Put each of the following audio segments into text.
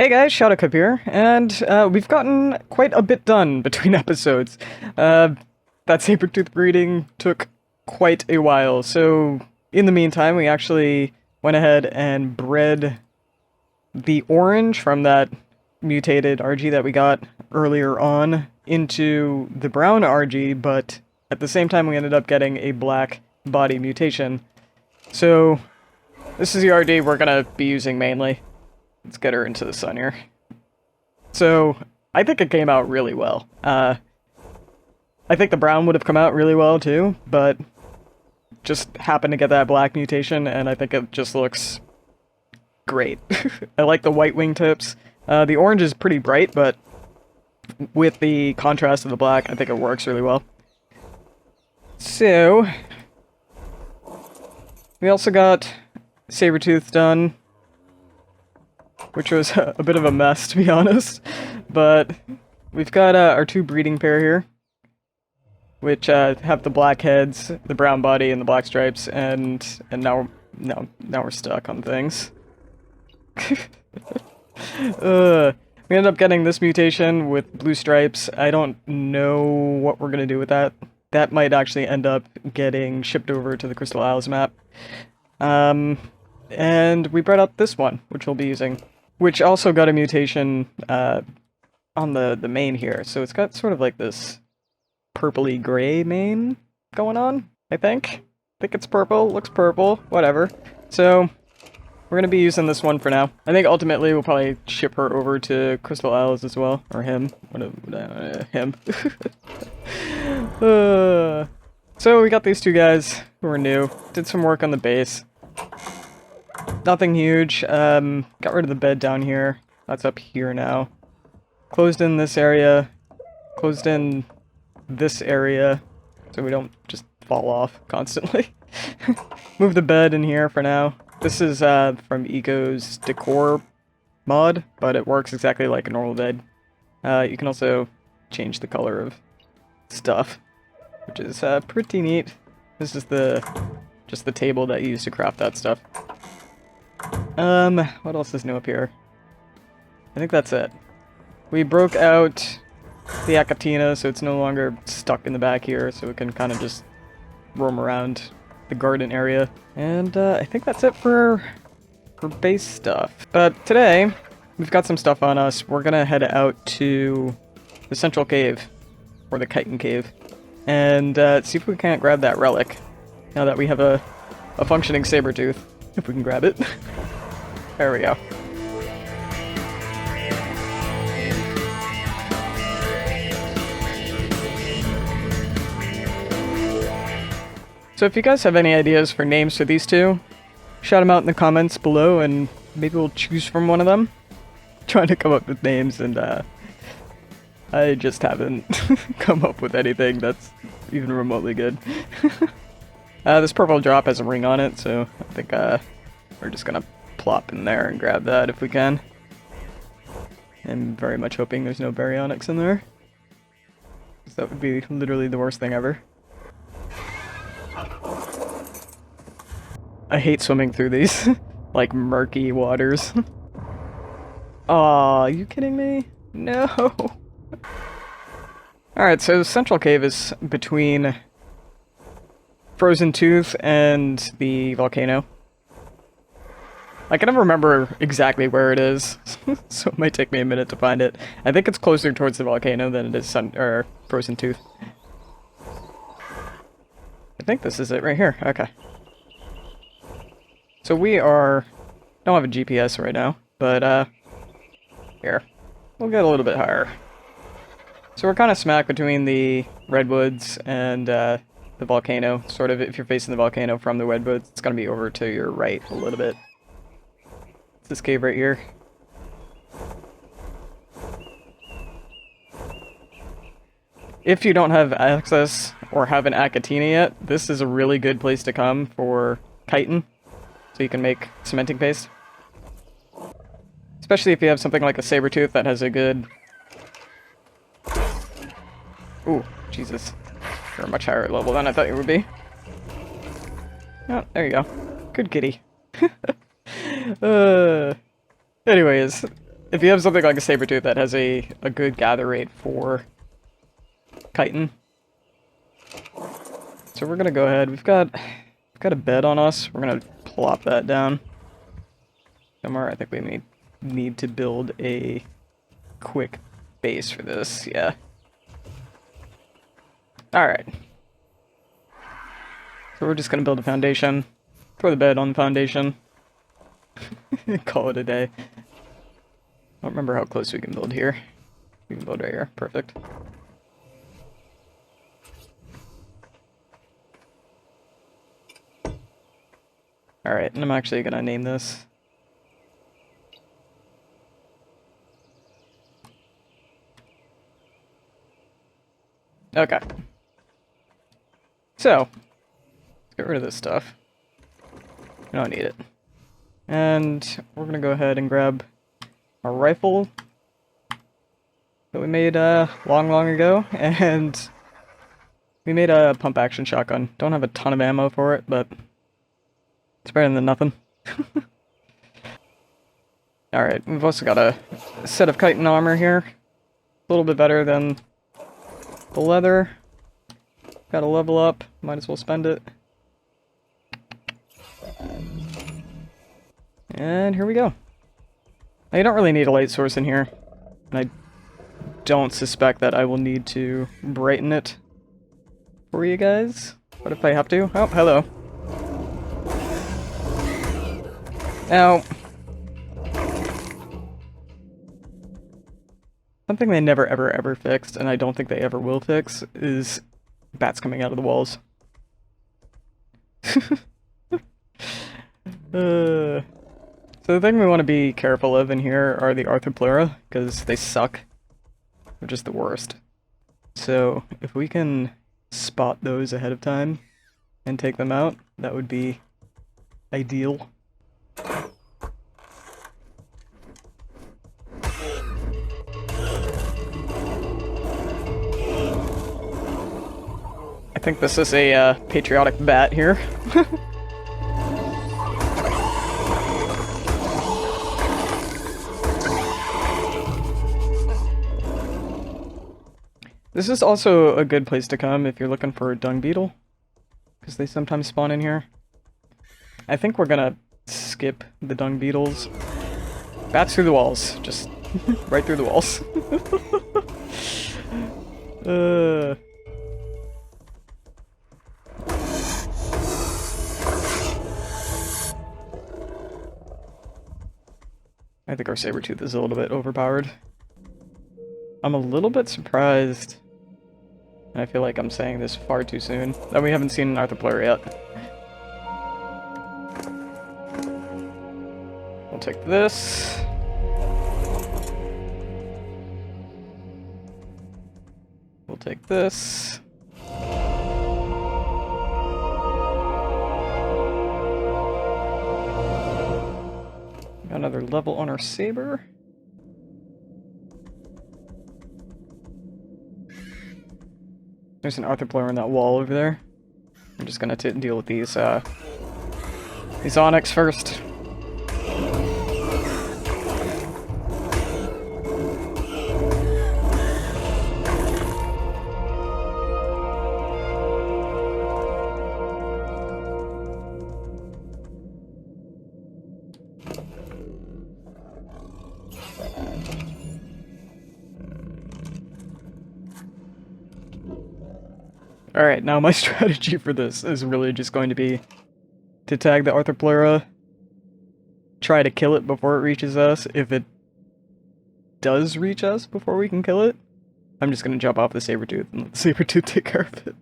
Hey guys, Shadowcub here, and we've gotten quite a bit done between episodes. That sabertooth breeding took quite a while, so in the meantime we actually went ahead and bred the orange from that mutated RG that we got earlier on into the brown RG, but at the same time we ended up getting a black body mutation. So this is the RD we're gonna be using mainly. Let's get her into the sun here. So, I think it came out really well. I think the brown would have come out really well too, but just happened to get that black mutation, and I think it just looks great. I like the white wingtips. The orange is pretty bright, but with the contrast of the black, I think it works really well. So, we also got sabertooth done, which was a bit of a mess, to be honest. But we've got our two breeding pair here, which have the black heads, the brown body, and the black stripes, and now we're stuck on things. We ended up getting this mutation with blue stripes. I don't know what we're gonna do with that. That might actually end up getting shipped over to the Crystal Isles map. And we brought out this one, which we'll be using, which also got a mutation on the main here. So it's got sort of like this purpley gray mane going on, I think. I think it's purple, looks purple, whatever. So we're going to be using this one for now. I think ultimately we'll probably ship her over to Crystal Isles as well, or him. Him. So we got these two guys who are new. Did some work on the base. Nothing huge. Got rid of the bed down here. That's up here now. Closed in this area. Closed in this area, so we don't just fall off constantly. Move the bed in here for now. This is from Eco's decor mod, but it works exactly like a normal bed. You can also change the color of stuff, which is pretty neat. This is just the table that you use to craft that stuff. What else is new up here? I think that's it. We broke out the Acatina, so it's no longer stuck in the back here, so it can kind of just roam around the garden area. And I think that's it for base stuff. But today, we've got some stuff on us. We're gonna head out to the Central Cave, or the Chitin Cave, and see if we can't grab that relic, now that we have a functioning sabertooth. If we can grab it. There we go. So if you guys have any ideas for names for these two, shout them out in the comments below and maybe we'll choose from one of them. Trying to come up with names, and I just haven't come up with anything that's even remotely good. This purple drop has a ring on it, so I think we're just gonna plop in there and grab that if we can. I'm very much hoping there's no baryonyx in there, 'cause that would be literally the worst thing ever. I hate swimming through these, like, murky waters. Aw, are you kidding me? No! Alright, so Central Cave is between Frozen Tooth and the volcano. I can never remember exactly where it is, so it might take me a minute to find it. I think it's closer towards the volcano than it is Frozen Tooth. I think this is it right here. Okay. So we don't have a GPS right now, but here. We'll get a little bit higher. So we're kind of smack between the redwoods and the volcano, sort of. If you're facing the volcano from the redwoods, it's going to be over to your right a little bit. It's this cave right here. If you don't have access or have an Acatina yet, this is a really good place to come for chitin, so you can make cementing paste. Especially if you have something like a sabertooth that has a good... Ooh, Jesus. You're a much higher level than I thought you would be. Oh, there you go. Good kitty. Anyways, if you have something like a sabertooth that has a good gather rate for chitin. So we're gonna go ahead. We've got a bed on us. We're gonna plop that down somewhere. I think we need to build a quick base for this. Yeah. All right. So we're just gonna build a foundation. Throw the bed on the foundation. Call it a day. I don't remember how close we can build here. We can build right here. Perfect. Alright, and I'm actually gonna name this. Okay. So, let's get rid of this stuff. We don't need it. And we're gonna go ahead and grab our rifle that we made long ago, and we made a pump action shotgun. Don't have a ton of ammo for it, but it's better than nothing. Alright, we've also got a set of chitin armor here. A little bit better than the leather. Gotta level up, might as well spend it. And here we go. Now, you don't really need a light source in here, and I don't suspect that I will need to brighten it for you guys. What if I have to? Oh, hello. Now, something they never ever fixed, and I don't think they ever will fix, is bats coming out of the walls. So the thing we want to be careful of in here are the arthropleura, because they suck. They're just the worst. So if we can spot those ahead of time and take them out, that would be ideal. I think this is a patriotic bat here. This is also a good place to come if you're looking for a dung beetle, because they sometimes spawn in here. I think we're gonna skip the dung beetles. Bats through the walls, just right through the walls. I think our sabertooth is a little bit overpowered. I'm a little bit surprised, and I feel like I'm saying this far too soon, that we haven't seen an arthropleura yet. We'll take this. We'll take this. Got another level on our saber. There's an arthropleura in that wall over there. I'm just gonna deal with these onyx first. Alright, now my strategy for this is really just going to be to tag the arthropleura, try to kill it before it reaches us. If it does reach us before we can kill it, I'm just going to jump off the sabertooth and let the sabertooth take care of it.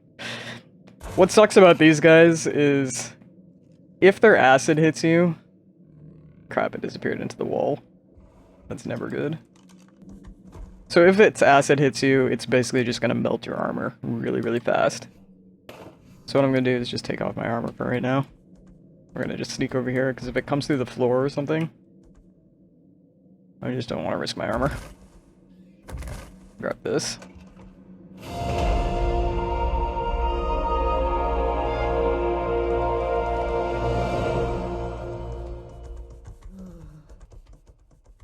What sucks about these guys is if their acid hits you... Crap, it disappeared into the wall. That's never good. So if its acid hits you, it's basically just going to melt your armor really fast. So what I'm going to do is just take off my armor for right now. We're going to just sneak over here, because if it comes through the floor or something, I just don't want to risk my armor. Grab this.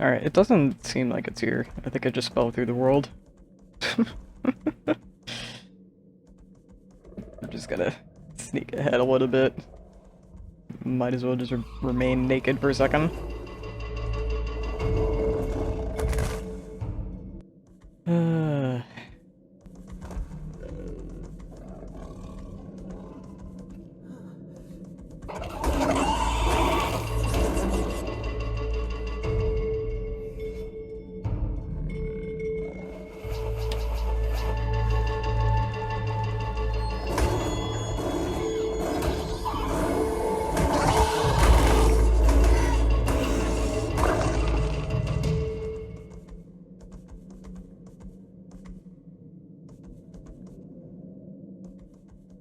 Alright, it doesn't seem like it's here. I think I just fell through the world. I'm just gonna sneak ahead a little bit. Might as well just remain naked for a second.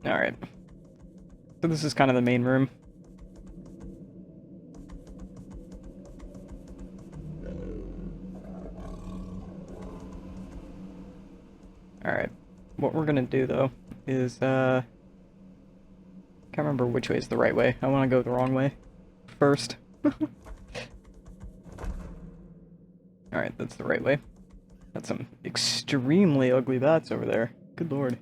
Alright. So this is kind of the main room. Alright. What we're gonna do, though, is, can't remember which way is the right way. I want to go the wrong way first. Alright, that's the right way. That's some extremely ugly bats over there. Good lord.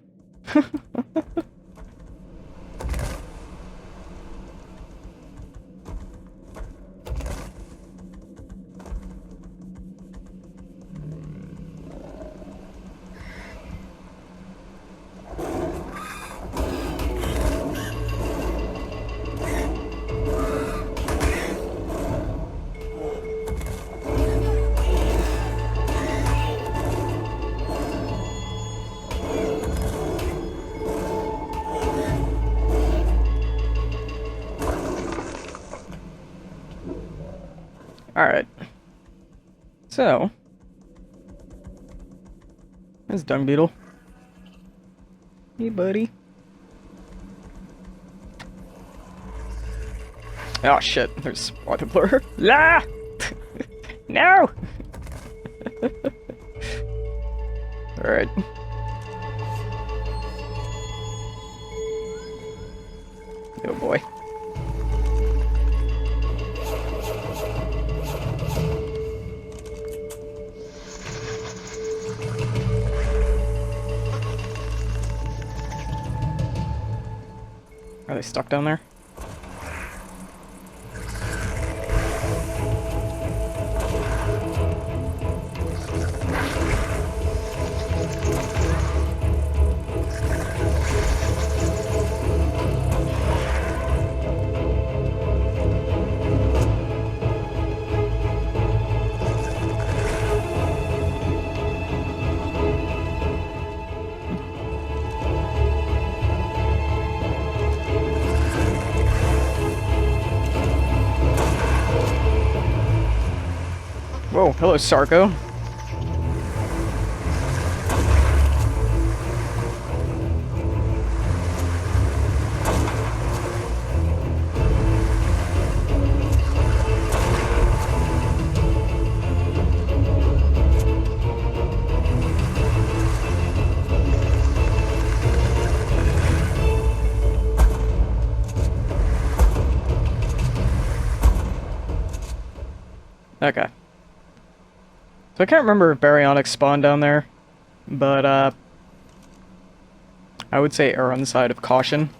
Alright. So. There's Dung Beetle. Hey, buddy. Oh shit, there's water blur. La! No! Alright. Oh boy. Are they stuck down there? Whoa, hello, Sarko. Okay. So I can't remember if baryonics spawn down there, but I would say err on the side of caution.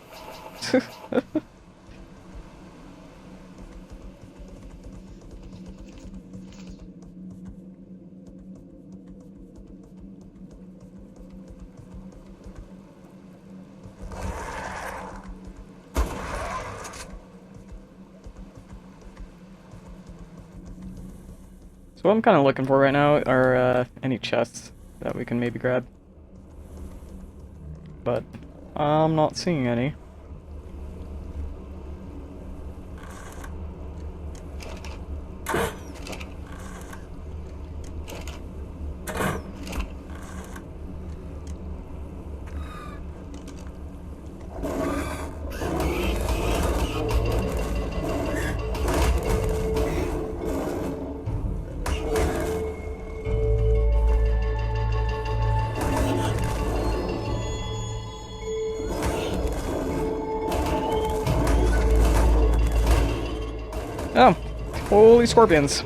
So what I'm kind of looking for right now are any chests that we can maybe grab. But I'm not seeing any. Oh, holy scorpions.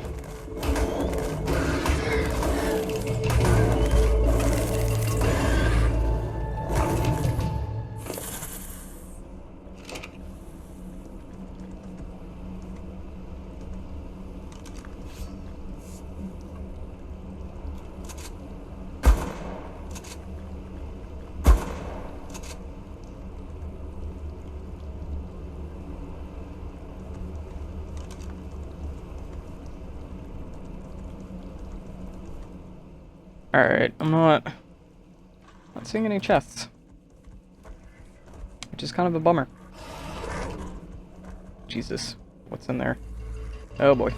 Alright, I'm not seeing any chests. Which is kind of a bummer. Jesus, what's in there? Oh boy.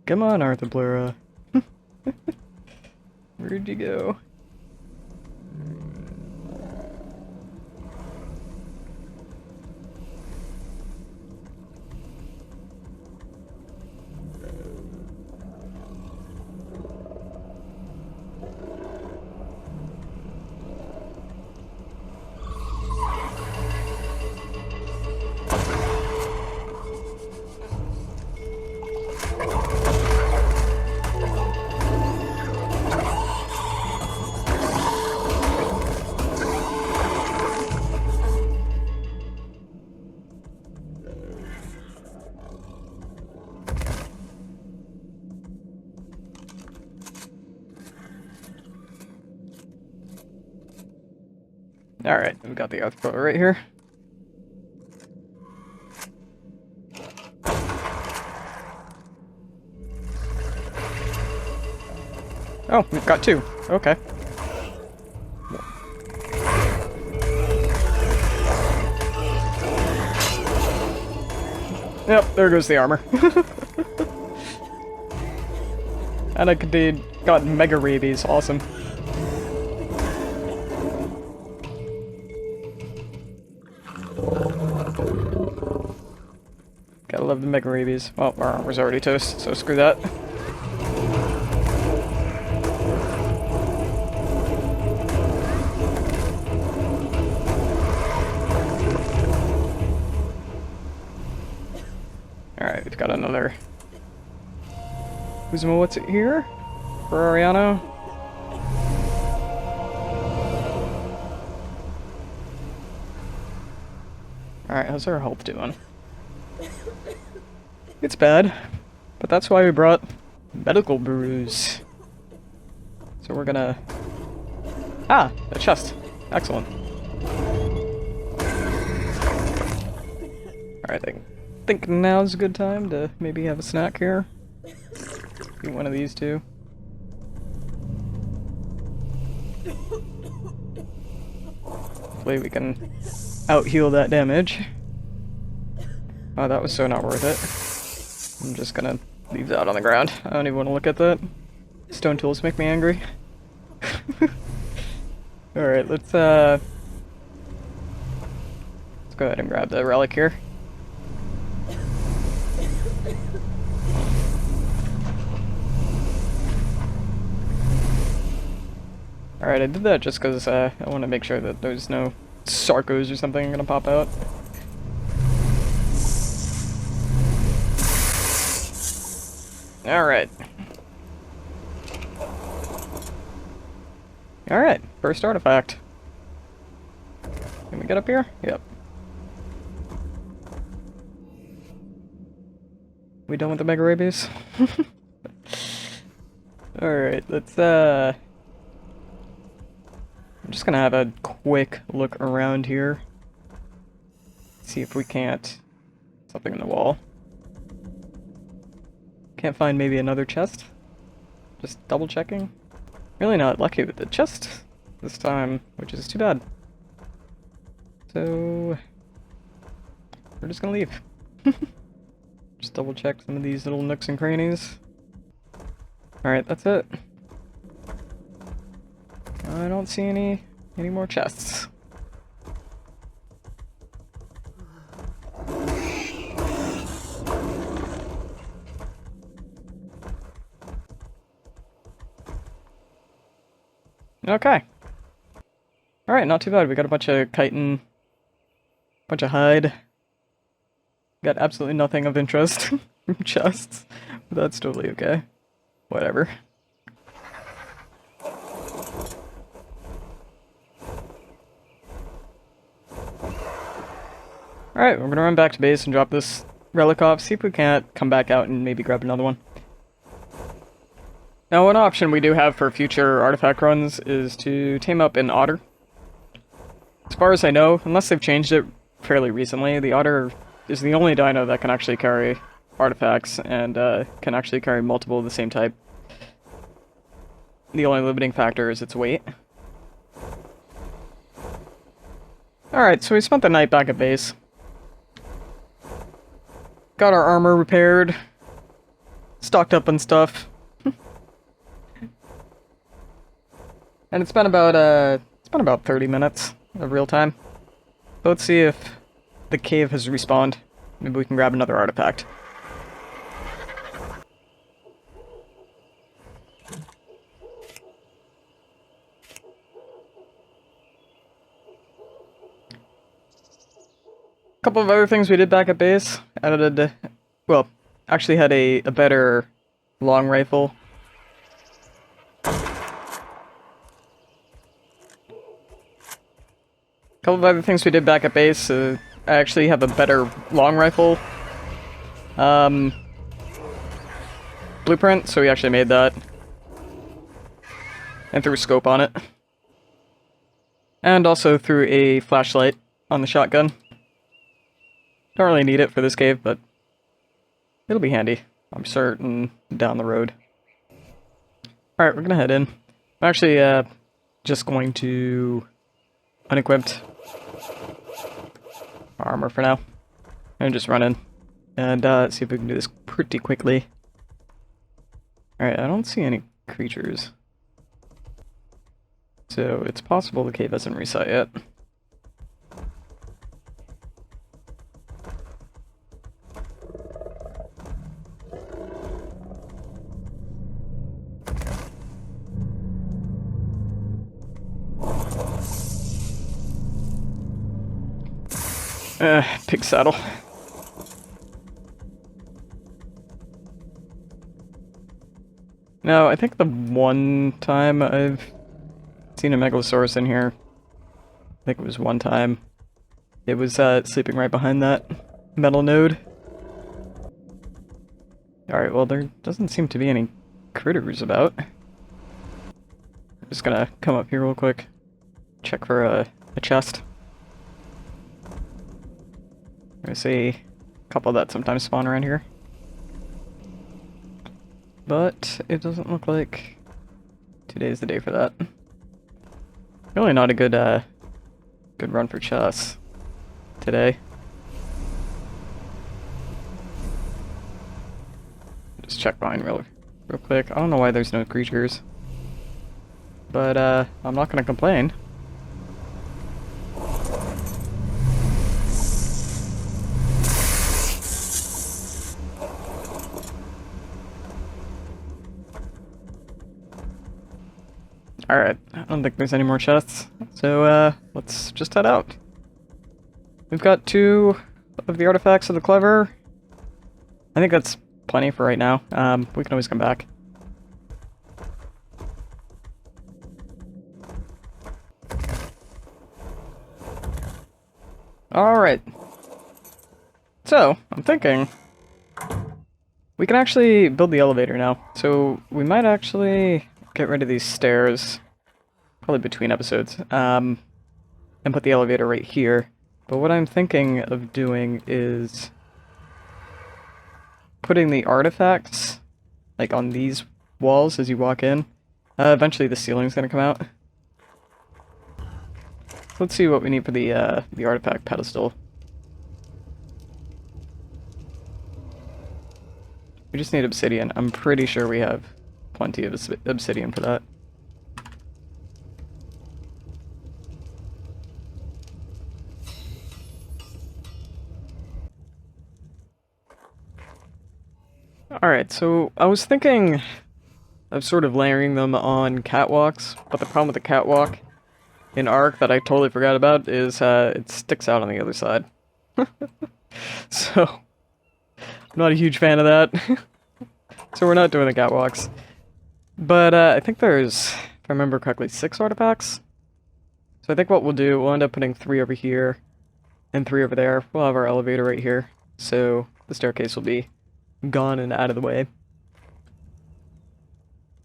Come on, Arthur Blura. Where'd you go? Alright, we got the outflow right here. Oh, we've got two. Okay. Yep, there goes the armor. And I indeed got mega rabies. Awesome. Gotta love the mega rabies. Well, our armor's already toast, so screw that. Alright, we've got another... what's it here? For Ariano? Alright, how's our health doing? It's bad, but that's why we brought medical brews. So we're gonna... Ah! A chest. Excellent. Alright, I think now's a good time to maybe have a snack here. Do one of these two. Hopefully we can out-heal that damage. Oh, that was so not worth it. I'm just gonna leave that on the ground. I don't even want to look at that. Stone tools make me angry. Alright, let's go ahead and grab the relic here. Alright, I did that just because I want to make sure that there's no Sarcos or something gonna pop out. Alright. Alright, first artifact. Can we get up here? Yep. We done with the mega rabies? Alright, let's I'm just gonna have a quick look around here. See if we can't... something in the wall. Can't find maybe another chest? Just double checking? Really not lucky with the chest this time, which is too bad. So... we're just gonna leave. Just double check some of these little nooks and crannies. Alright, that's it. I don't see any more chests. Okay. Alright, not too bad. We got a bunch of chitin, bunch of hide. Got absolutely nothing of interest from chests, but that's totally okay. Whatever. Alright, we're gonna run back to base and drop this relic off, see if we can't come back out and maybe grab another one. Now, one option we do have for future artifact runs is to tame up an otter. As far as I know, unless they've changed it fairly recently. The otter is the only dino that can actually carry artifacts and can actually carry multiple of the same type. The only limiting factor is its weight. Alright, so we spent the night back at base. Got our armor repaired. Stocked up on stuff. And it's been about 30 minutes of real time. So let's see if the cave has respawned. Maybe we can grab another artifact. Couple of other things we did back at base. Added, well, actually had a better long rifle. Couple of other things we did back at base. I actually have a better long rifle blueprint, so we actually made that. And threw a scope on it. And also threw a flashlight on the shotgun. Don't really need it for this cave, but it'll be handy, I'm certain, down the road. Alright, we're gonna head in. I'm actually just going to unequipped armor for now. And just run in. And see if we can do this pretty quickly. Alright, I don't see any creatures. So it's possible the cave hasn't reset yet. Pig saddle. No, I think the one time I've seen a Megalosaurus in here, I think it was one time, it was sleeping right behind that metal node. Alright, well there doesn't seem to be any critters about. I'm just gonna come up here real quick, check for a chest. I see a couple that sometimes spawn around here. But it doesn't look like today's the day for that. Really not a good good run for chests today. Just check behind real quick. I don't know why there's no creatures. But I'm not gonna complain. Alright, I don't think there's any more chests, so let's just head out. We've got 2 of the artifacts of the clever. I think that's plenty for right now. We can always come back. Alright. So, I'm thinking we can actually build the elevator now. So, we might actually get rid of these stairs, probably between episodes, and put the elevator right here. But what I'm thinking of doing is putting the artifacts, like, on these walls as you walk in. Eventually the ceiling's gonna come out. Let's see what we need for the artifact pedestal. We just need obsidian. I'm pretty sure we have plenty of obsidian for that. Alright, so I was thinking of sort of layering them on catwalks, but the problem with the catwalk in ARK that I totally forgot about is it sticks out on the other side. So, I'm not a huge fan of that. So we're not doing the catwalks. But I think there's, if I remember correctly, 6 artifacts. So I think what we'll do, we'll end up putting 3 over here and 3 over there. We'll have our elevator right here. So the staircase will be gone and out of the way.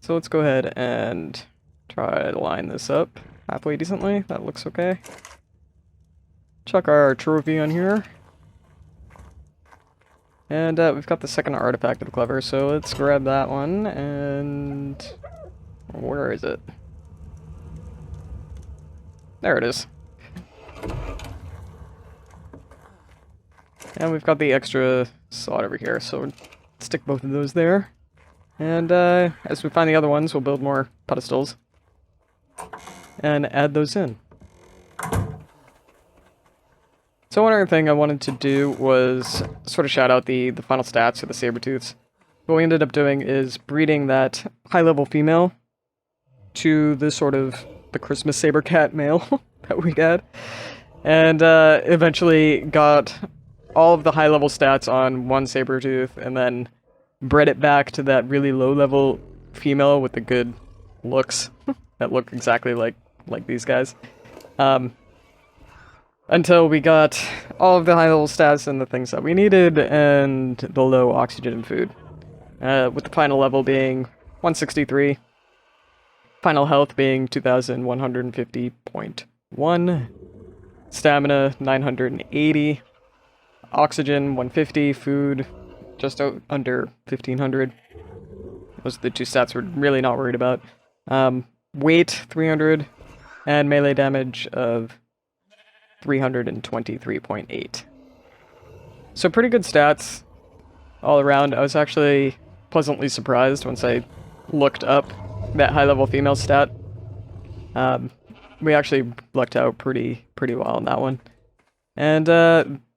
So let's go ahead and try to line this up halfway decently. That looks okay. chuck our trophy on here. And we've got the second artifact of the clever, so let's grab that one, and... where is it? There it is. And we've got the extra slot over here, so stick both of those there. And as we find the other ones, we'll build more pedestals. And add those in. So one other thing I wanted to do was sort of shout out the final stats of the sabertooths. What we ended up doing is breeding that high-level female to the sort of the Christmas saber cat male that we got. And eventually got all of the high-level stats on one sabertooth and then bred it back to that really low-level female with the good looks that look exactly like these guys. Until we got all of the high-level stats and the things that we needed, and the low oxygen and food. With the final level being 163, final health being 2150.1, stamina 980, oxygen 150, food just under 1500. Those are the two stats we're really not worried about. Weight 300, and melee damage of 323.8. So pretty good stats all around. I was actually pleasantly surprised once I looked up that high-level female stat. We actually lucked out pretty well on that one. And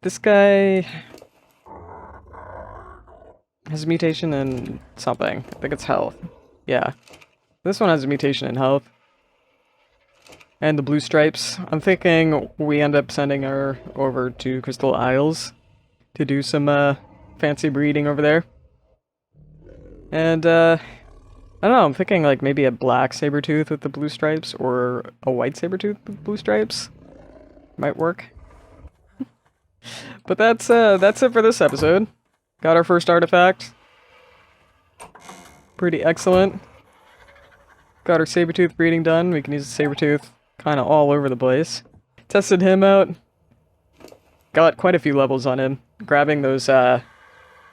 this guy has a mutation in something. I think it's health. Yeah. This one has a mutation in health. And the blue stripes. I'm thinking we end up sending her over to Crystal Isles to do some fancy breeding over there. And I don't know, I'm thinking like maybe a black sabertooth with the blue stripes or a white sabertooth with blue stripes. Might work. But that's it for this episode. Got our first artifact. Pretty excellent. Got our sabertooth breeding done. We can use the sabertooth kind of all over the place. Tested him out. Got quite a few levels on him. Grabbing those the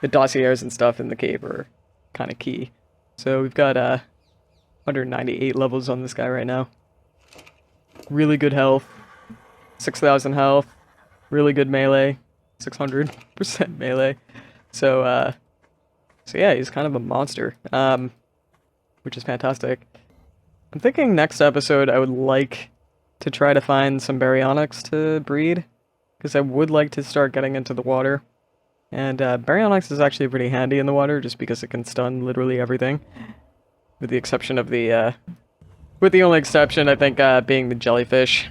dossiers and stuff in the cave are kind of key. So we've got 198 levels on this guy right now. Really good health. 6,000 health. Really good melee. 600% melee. So yeah, he's kind of a monster. Which is fantastic. I'm thinking next episode I would like to try to find some baryonyx to breed, because I would like to start getting into the water. And baryonyx is actually pretty handy in the water, just because it can stun literally everything. With the exception of the, with the only exception, I think, being the jellyfish.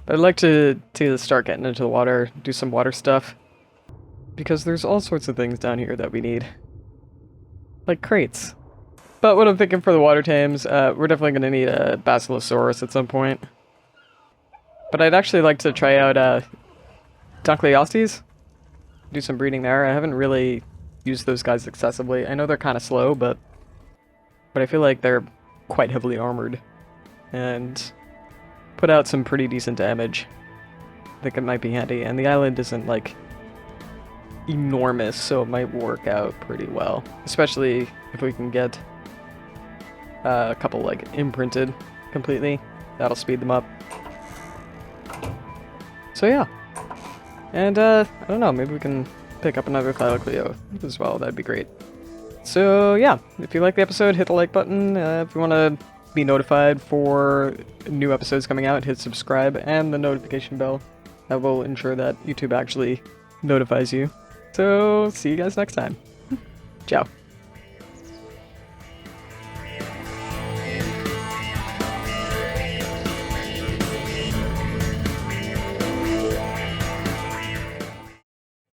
But I'd like to start getting into the water, do some water stuff. Because there's all sorts of things down here that we need. Like crates. But what I'm thinking for the water tames, we're definitely going to need a Basilosaurus at some point. But I'd actually like to try out Dunkleostes. Do some breeding there. I haven't really used those guys excessively. I know they're kind of slow, but I feel like they're quite heavily armored. And put out some pretty decent damage. I think it might be handy. And the island isn't, like, enormous, so it might work out pretty well. Especially if we can get a couple, like, imprinted completely. That'll speed them up. So yeah. And, I don't know, maybe we can pick up another Thylacoleo as well. That'd be great. So yeah, if you like the episode, hit the like button. If you want to be notified for new episodes coming out, hit subscribe and the notification bell. That will ensure that YouTube actually notifies you. So, see you guys next time. Ciao.